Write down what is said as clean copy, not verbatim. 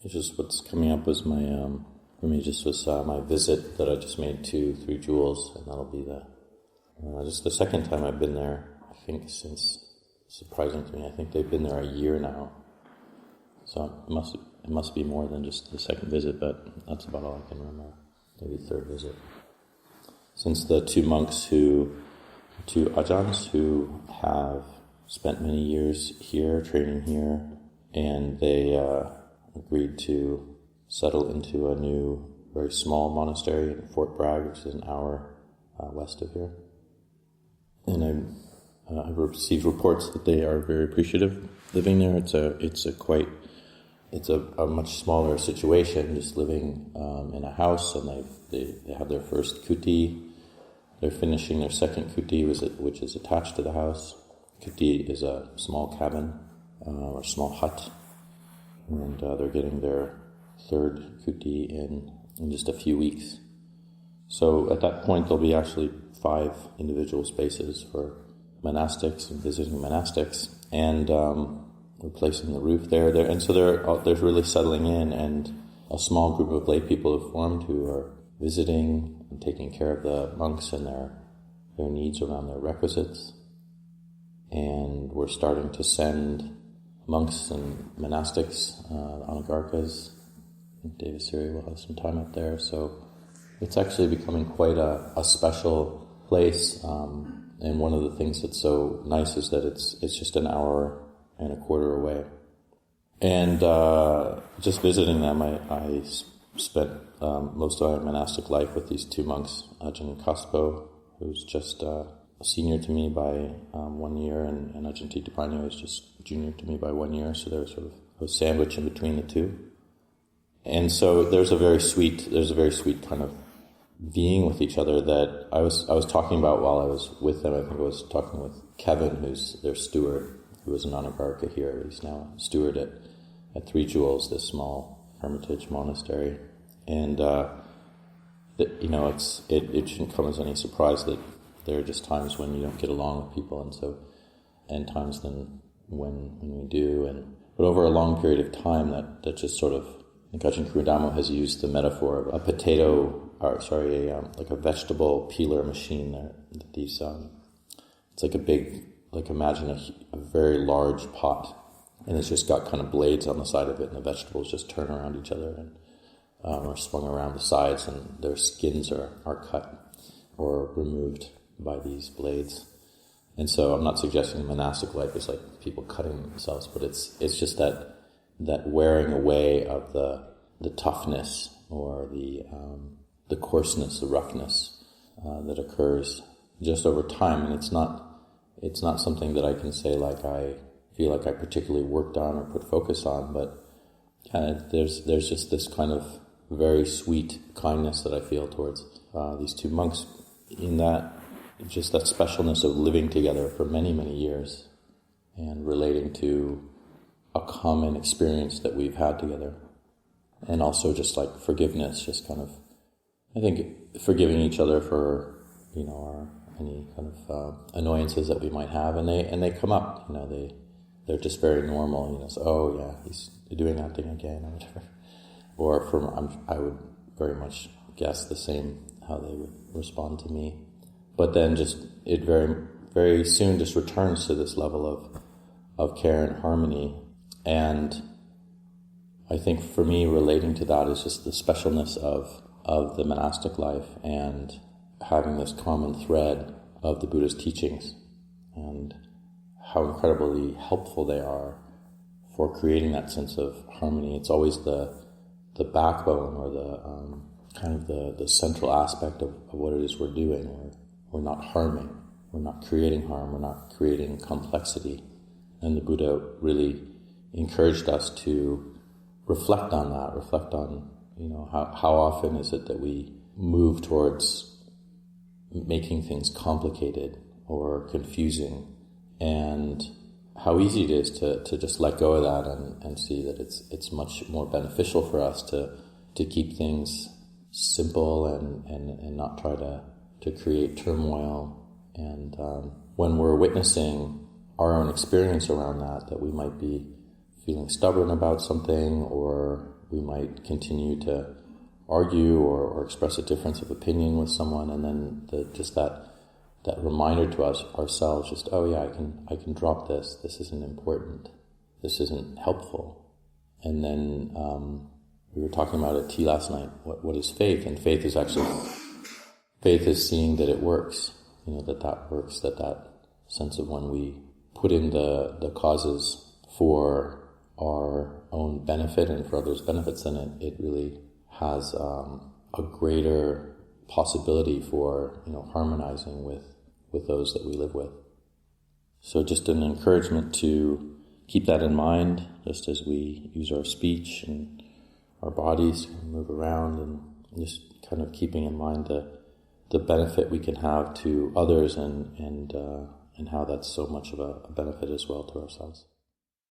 it's just what's coming up was my, for me, just was my visit that I just made to Three Jewels, and that'll be just the second time I've been there, I think, since, surprising to me, I think they've been there a year now. So it must be more than just the second visit, but that's about all I can remember. Maybe third visit. Since the two Ajahns who have spent many years here, training here, and they agreed to settle into a new, very small monastery in Fort Bragg, which is an hour west of here. And I've received reports that they are very appreciative living there. It's a much smaller situation, just living in a house, and they have their first kuti. They're finishing their second kuti, which is attached to the house. Kuti is a small cabin or small hut, and they're getting their third kuti in just a few weeks. So at that point, there'll be actually 5 individual spaces for monastics and visiting monastics, and replacing the roof there, and so they're really settling in, and a small group of lay people have formed who are visiting and taking care of the monks and their needs around their requisites. And we're starting to send monks and monastics, anagarkas. I think David Siri will have some time up there, so it's actually becoming quite a special place. And one of the things that's so nice is that it's just an hour and a quarter away. And just visiting them, I spent most of my monastic life with these 2 monks, Ajahn and Kaspo, who's just a senior to me by 1 year, and Ajahn Titapanya was just junior to me by 1 year, so there was sort of a sandwich in between the two. And so there's a very sweet kind of being with each other that I was talking about while I was with them. I think I was talking with Kevin, who's their steward, who was an anagarka here. He's now a steward at Three Jewels, this small hermitage monastery. And it shouldn't come as any surprise that there are just times when you don't get along with people, and times then when we do. But over a long period of time, that just sort of, I think Ajahn Kurudamo has used the metaphor of like a vegetable peeler machine. There, these it's like a big, like imagine a very large pot, and it's just got kind of blades on the side of it, and the vegetables just turn around each other and are swung around the sides, and their skins are cut or removed by these blades. And so I'm not suggesting monastic life is like people cutting themselves, but it's just that wearing away of the toughness or the coarseness, the roughness that occurs just over time. And it's not something that I can say like I feel like I particularly worked on or put focus on, but there's just this kind of very sweet kindness that I feel towards these 2 monks, in that just that specialness of living together for many, many years and relating to a common experience that we've had together. And also just like forgiveness, just kind of, I think, forgiving each other for, any kind of annoyances that we might have, and they come up, they're just very normal, so, oh yeah, he's doing that thing again, or whatever. Or I would very much guess the same, how they would respond to me. But then just, it very, very soon just returns to this level of care and harmony. And I think for me, relating to that is just the specialness of the monastic life and having this common thread of the Buddha's teachings and how incredibly helpful they are for creating that sense of harmony. It's always the backbone or the central aspect of what it is we're doing. We're not harming, we're not creating harm, we're not creating complexity. And the Buddha really encouraged us to reflect on how often is it that we move towards making things complicated or confusing, and how easy it is to just let go of that and see that it's much more beneficial for us to keep things simple and not try to create turmoil. And when we're witnessing our own experience around that we might be feeling stubborn about something or we might continue to argue or express a difference of opinion with someone, and then just that reminder to us ourselves, just, oh yeah, I can drop this. This isn't important. This isn't helpful. And then we were talking about at tea last night. What is faith? And faith is seeing that it works. That works. That sense of when we put in the causes for our own benefit and for others' benefits, then it really has a greater possibility for harmonizing with those that we live with. So just an encouragement to keep that in mind, just as we use our speech and our bodies to move around, and just kind of keeping in mind the benefit we can have to others, and how that's so much of a benefit as well to ourselves.